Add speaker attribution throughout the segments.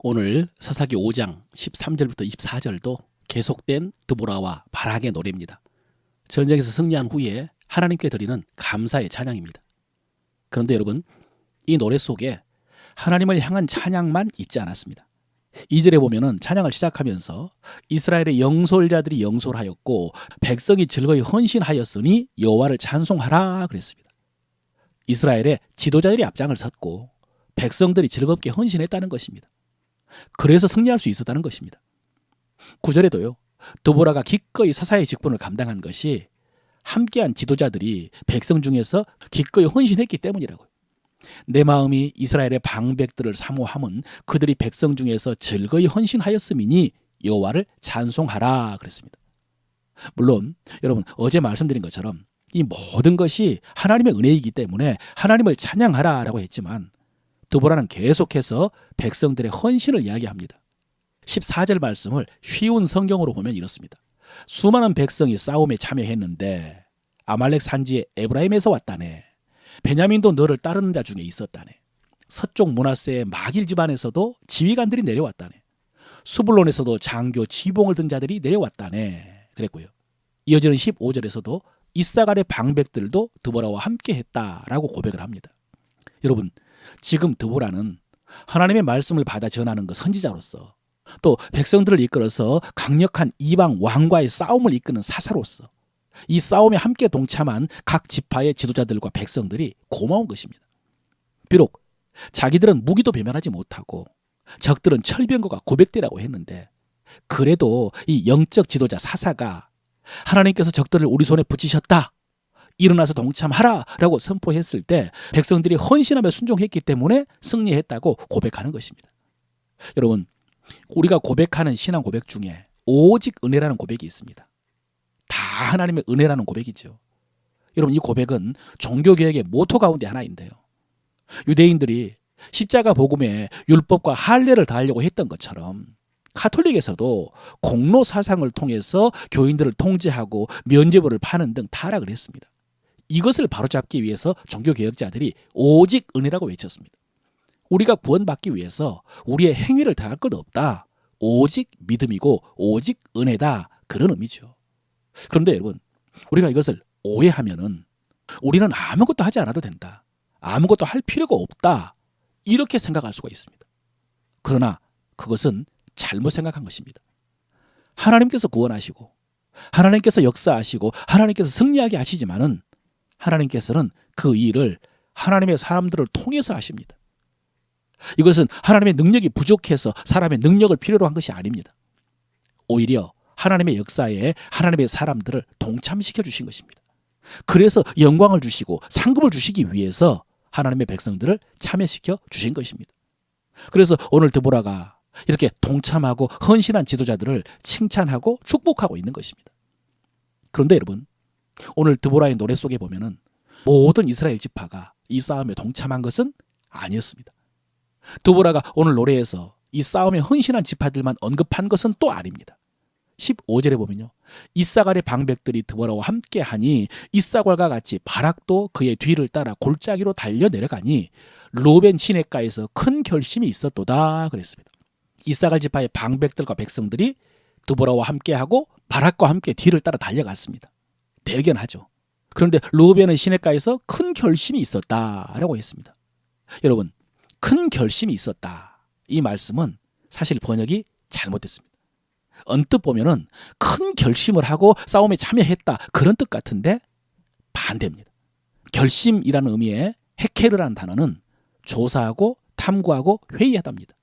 Speaker 1: 오늘 사사기 5장 13절부터 24절도 계속된 드보라와 바락의 노래입니다. 전쟁에서 승리한 후에 하나님께 드리는 감사의 찬양입니다. 그런데 여러분, 이 노래 속에 하나님을 향한 찬양만 있지 않았습니다. 2절에 보면은 찬양을 시작하면서 이스라엘의 영솔자들이 영솔하였고 백성이 즐거이 헌신하였으니 여호와를 찬송하라 그랬습니다. 이스라엘의 지도자들이 앞장을 섰고 백성들이 즐겁게 헌신했다는 것입니다. 그래서 승리할 수 있었다는 것입니다. 9절에도요. 드보라가 기꺼이 사사의 직분을 감당한 것이 함께한 지도자들이 백성 중에서 기꺼이 헌신했기 때문이라고요. 내 마음이 이스라엘의 방백들을 사모함은 그들이 백성 중에서 즐거이 헌신하였음이니 여호와를 찬송하라 그랬습니다. 물론 여러분 어제 말씀드린 것처럼 이 모든 것이 하나님의 은혜이기 때문에 하나님을 찬양하라라고 했지만 드보라는 계속해서 백성들의 헌신을 이야기합니다. 14절 말씀을 쉬운 성경으로 보면 이렇습니다. 수많은 백성이 싸움에 참여했는데 아말렉 산지에 에브라임에서 왔다네. 베냐민도 너를 따르는 자 중에 있었다네. 서쪽 므낫세의 마길 집안에서도 지휘관들이 내려왔다네. 수불론에서도 장교 지봉을 든 자들이 내려왔다네. 그랬고요. 이어지는 15절에서도 이사갈의 방백들도 드보라와 함께 했다라고 고백을 합니다. 여러분, 지금 드보라는 하나님의 말씀을 받아 전하는 그 선지자로서 또 백성들을 이끌어서 강력한 이방 왕과의 싸움을 이끄는 사사로서 이 싸움에 함께 동참한 각 지파의 지도자들과 백성들이 고마운 것입니다. 비록 자기들은 무기도 배면하지 못하고 적들은 철병거가 고백대라고 했는데 그래도 이 영적 지도자 사사가 하나님께서 적들을 우리 손에 붙이셨다. 일어나서 동참하라 라고 선포했을 때 백성들이 헌신하며 순종했기 때문에 승리했다고 고백하는 것입니다. 여러분, 우리가 고백하는 신앙 고백 중에 오직 은혜라는 고백이 있습니다. 다 하나님의 은혜라는 고백이죠. 여러분, 이 고백은 종교개혁의 모토 가운데 하나인데요. 유대인들이 십자가 복음에 율법과 할례를 다하려고 했던 것처럼 가톨릭에서도 공로 사상을 통해서 교인들을 통제하고 면죄부를 파는 등 타락을 했습니다. 이것을 바로잡기 위해서 종교개혁자들이 오직 은혜라고 외쳤습니다. 우리가 구원받기 위해서 우리의 행위를 다할 것 없다. 오직 믿음이고 오직 은혜다. 그런 의미죠. 그런데 여러분, 우리가 이것을 오해하면은 우리는 아무것도 하지 않아도 된다. 아무것도 할 필요가 없다. 이렇게 생각할 수가 있습니다. 그러나 그것은 잘못 생각한 것입니다. 하나님께서 구원하시고 하나님께서 역사하시고 하나님께서 승리하게 하시지만은 하나님께서는 그 일을 하나님의 사람들을 통해서 하십니다. 이것은 하나님의 능력이 부족해서 사람의 능력을 필요로 한 것이 아닙니다. 오히려 하나님의 역사에 하나님의 사람들을 동참시켜 주신 것입니다. 그래서 영광을 주시고 상급을 주시기 위해서 하나님의 백성들을 참여시켜 주신 것입니다. 그래서 오늘 드보라가 이렇게 동참하고 헌신한 지도자들을 칭찬하고 축복하고 있는 것입니다. 그런데 여러분, 오늘 드보라의 노래 속에 보면은 모든 이스라엘 지파가 이 싸움에 동참한 것은 아니었습니다. 드보라가 오늘 노래에서 이 싸움에 헌신한 지파들만 언급한 것은 또 아닙니다. 15절에 보면요. 이사갈의 방백들이 드보라와 함께하니 이사갈과 같이 바락도 그의 뒤를 따라 골짜기로 달려 내려가니 루벤 시냇가에서 큰 결심이 있었도다 그랬습니다. 이사갈 지파의 방백들과 백성들이 드보라와 함께하고 바락과 함께 뒤를 따라 달려갔습니다. 대견하죠. 그런데 루벤은 시냇가에서 큰 결심이 있었다라고 했습니다. 여러분, 큰 결심이 있었다. 이 말씀은 사실 번역이 잘못됐습니다. 언뜻 보면은 큰 결심을 하고 싸움에 참여했다 그런 뜻 같은데 반대입니다. 결심이라는 의미의 헤케르라는 단어는 조사하고 탐구하고 회의하답니다.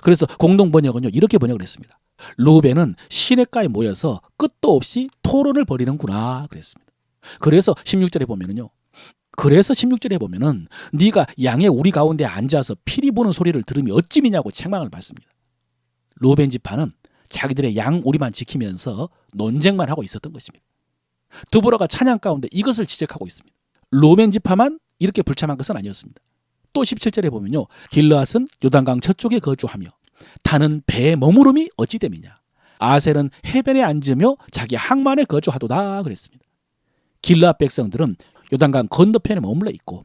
Speaker 1: 그래서 공동 번역은요 이렇게 번역을 했습니다. 루벤은 시냇가에 모여서 끝도 없이 토론을 벌이는구나 그랬습니다. 그래서 16절에 보면은 네가 양의 우리 가운데 앉아서 피리 부는 소리를 들으면 어찌미냐고 책망을 받습니다. 루벤 지파는 자기들의 양 우리만 지키면서 논쟁만 하고 있었던 것입니다. 드보라가 찬양 가운데 이것을 지적하고 있습니다. 루벤 지파만 이렇게 불참한 것은 아니었습니다. 또 17절에 보면요. 길르앗은 요단강 저쪽에 거주하며 타는 배의 머무름이 어찌 됨이냐. 아셀은 해변에 앉으며 자기 항만에 거주하도다 그랬습니다. 길르앗 백성들은 요단강 건너편에 머물러 있고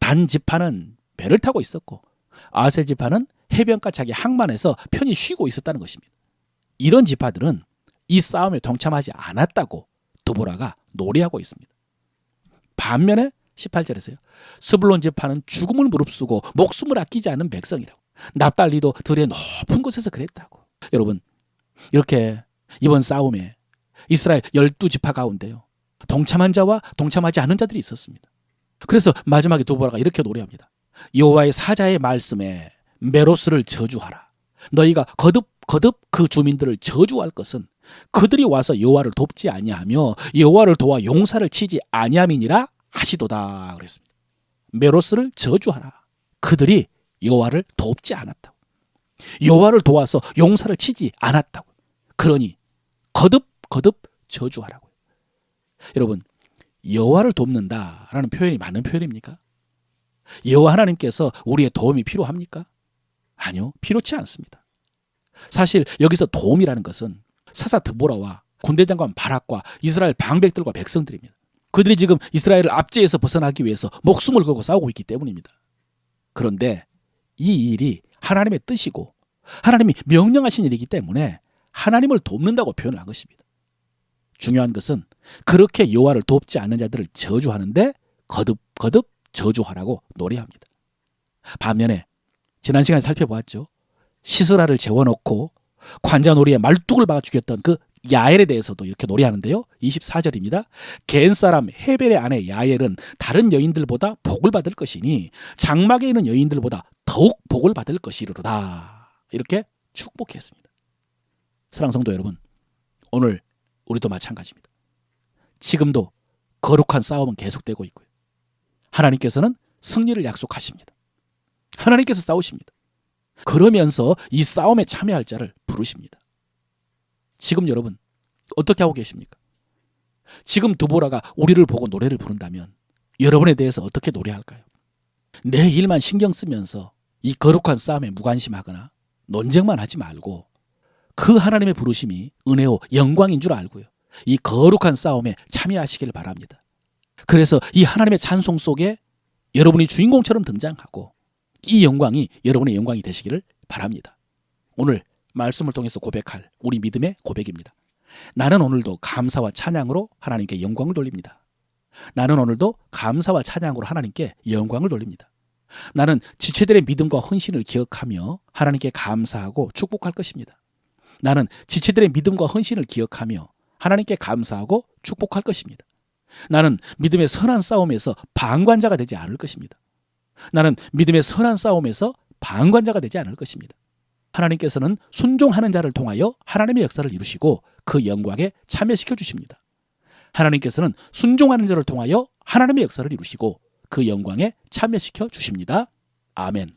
Speaker 1: 단 지파는 배를 타고 있었고 아셀 지파는 해변가 자기 항만에서 편히 쉬고 있었다는 것입니다. 이런 지파들은 이 싸움에 동참하지 않았다고 드보라가 노래하고 있습니다. 반면에 18절에서요. 스불론 지파는 죽음을 무릅쓰고 목숨을 아끼지 않은 백성이라고. 납달리도 들의 높은 곳에서 그랬다고. 여러분, 이렇게 이번 싸움에 이스라엘 12지파 가운데요. 동참한 자와 동참하지 않은 자들이 있었습니다. 그래서 마지막에 드보라가 이렇게 노래합니다. 여호와의 사자의 말씀에 메로스를 저주하라. 너희가 거듭 그 주민들을 저주할 것은 그들이 와서 여호와를 돕지 아니하며 여호와를 도와 용사를 치지 아니함이니라 하시도다 그랬습니다. 메로스를 저주하라. 그들이 여호와를 돕지 않았다고. 여호와를 도와서 용사를 치지 않았다고. 그러니 거듭 저주하라고요. 여러분, 여호와를 돕는다라는 표현이 맞는 표현입니까? 여호와 하나님께서 우리의 도움이 필요합니까? 아니요, 필요치 않습니다. 사실 여기서 도움이라는 것은 사사 드보라와 군대장관 바락과 이스라엘 방백들과 백성들입니다. 그들이 지금 이스라엘을 압제에서 벗어나기 위해서 목숨을 걸고 싸우고 있기 때문입니다. 그런데 이 일이 하나님의 뜻이고 하나님이 명령하신 일이기 때문에 하나님을 돕는다고 표현을 한 것입니다. 중요한 것은 그렇게 여호와를 돕지 않는 자들을 저주하는데 거듭 저주하라고 노래합니다. 반면에 지난 시간에 살펴보았죠. 시스라를 재워놓고 관자놀이에 말뚝을 박아 죽였던 그 야엘에 대해서도 이렇게 노래하는데요. 24절입니다. 겐사람 헤벨의 아내 야엘은 다른 여인들보다 복을 받을 것이니 장막에 있는 여인들보다 더욱 복을 받을 것이로다. 이렇게 축복했습니다. 사랑하는 성도 여러분, 오늘 우리도 마찬가지입니다. 지금도 거룩한 싸움은 계속되고 있고요. 하나님께서는 승리를 약속하십니다. 하나님께서 싸우십니다. 그러면서 이 싸움에 참여할 자를 부르십니다. 지금 여러분 어떻게 하고 계십니까? 지금 드보라가 우리를 보고 노래를 부른다면 여러분에 대해서 어떻게 노래할까요? 내 일만 신경 쓰면서 이 거룩한 싸움에 무관심하거나 논쟁만 하지 말고 그 하나님의 부르심이 은혜요 영광인 줄 알고요. 이 거룩한 싸움에 참여하시길 바랍니다. 그래서 이 하나님의 찬송 속에 여러분이 주인공처럼 등장하고 이 영광이 여러분의 영광이 되시기를 바랍니다. 오늘 말씀을 통해서 고백할 우리 믿음의 고백입니다. 나는 오늘도 감사와 찬양으로 하나님께 영광을 돌립니다. 나는 오늘도 감사와 찬양으로 하나님께 영광을 돌립니다. 나는 지체들의 믿음과 헌신을 기억하며 하나님께 감사하고 축복할 것입니다. 나는 지체들의 믿음과 헌신을 기억하며 하나님께 감사하고 축복할 것입니다. 나는 믿음의 선한 싸움에서 방관자가 되지 않을 것입니다. 나는 믿음의 선한 싸움에서 방관자가 되지 않을 것입니다. 하나님께서는 순종하는 자를 통하여 하나님의 역사를 이루시고 그 영광에 참여시켜 주십니다. 하나님께서는 순종하는 자를 통하여 하나님의 역사를 이루시고 그 영광에 참여시켜 주십니다. 아멘.